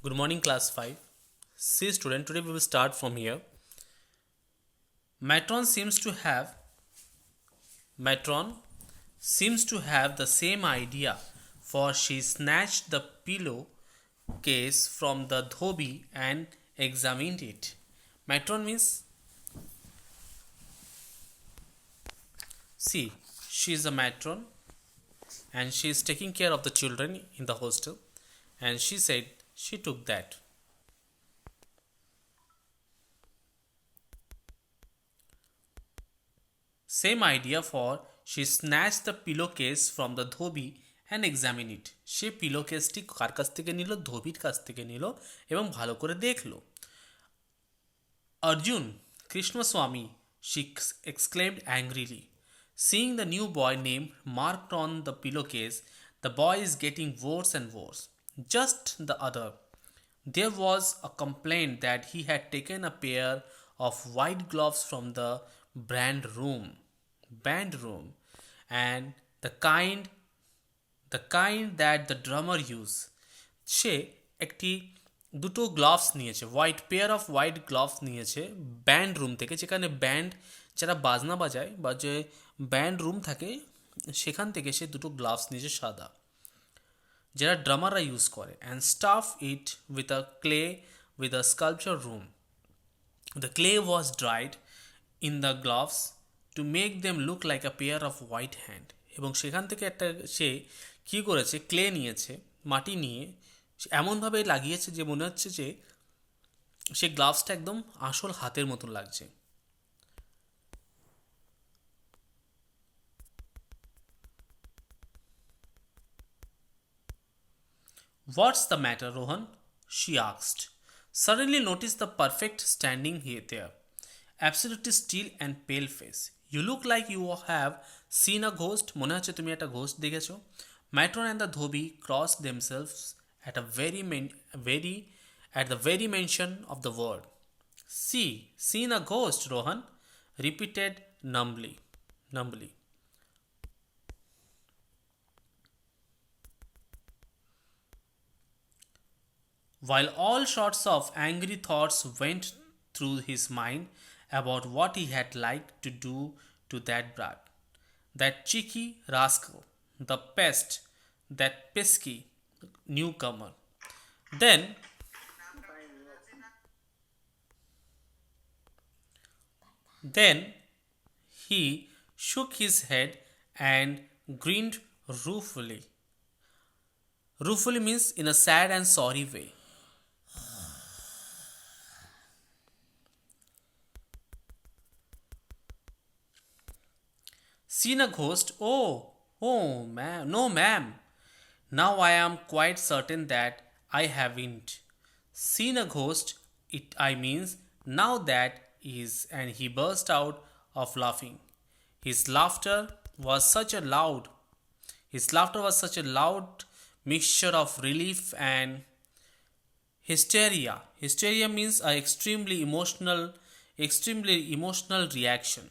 Good morning, class 5. See, student, today we will start from here. Matron seems to have Matron seems to have the same idea, for she snatched the pillow case from the dhobi and examined it. Matron means, see, she is a matron and she is taking care of the children in the hostel, and she said she took that. Same idea, for she snatched the pillowcase from the dhobi and examined it. সে পিলোকেসটি কার কাছ থেকে নিল? ধোবির কাছ থেকে নিল এবং ভালো করে দেখলো। Arjun, Krishnaswamy, she exclaimed angrily. Seeing the new boy name marked on the pillowcase, the boy is getting worse and worse. Just the other, there was a complaint that he had taken a pair of white gloves from the band room, and the kind that the drummer use. সে একটি দুটো gloves নিয়েছে, pair off white gloves নিয়েছে band room থেকে, যেখানে band যারা বাজনা বাজায় বা যে ব্যান্ড রুম থাকে সেখান থেকে সে দুটো গ্লাভস নিয়েছে সাদা, যারা ড্রামাররা ইউজ করে, and staff it with a sculpture room. The clay was dried in the gloves to make them look like a pair of white hand. এবং সেখান থেকে একটা সে কী করেছে, ক্লে নিয়েছে, মাটি নিয়ে এমনভাবে লাগিয়েছে যে মনে হচ্ছে যে সে গ্লাভসটা একদম আসল হাতের মতন লাগছে. What's the matter, Rohan? She asked. Suddenly noticed the perfect standing here there, absolutely still and pale face. You look like you have seen a ghost. মনে হচ্ছে তুমি একটা ঘোস্ট দেখেছো. Matron and the Dhobi crossed themselves at the very mention of the word. See, seen a ghost, Rohan repeated numbly. While all sorts of angry thoughts went through his mind about what he had liked to do to that brat, that cheeky rascal, the pest, that pesky newcomer. Then he shook his head and grinned ruefully. Ruefully means in a sad and sorry way. Seen a ghost? Oh, ma'am. No, ma'am. Now I am quite certain that I haven't. Seen a ghost, I means now that is, and he burst out of laughing. His laughter was such a loud mixture of relief and hysteria. Hysteria means an extremely emotional reaction,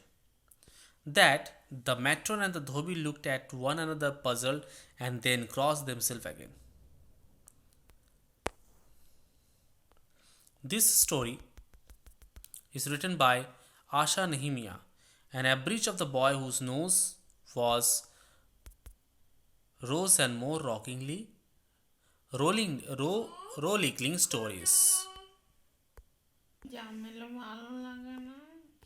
that the matron and the dhobi looked at one another puzzled and then crossed themselves again. This story is written by Asha Nehemia, an average of the boy whose nose was rose and more rollicking stories. জামেলো ভালো লাগে না।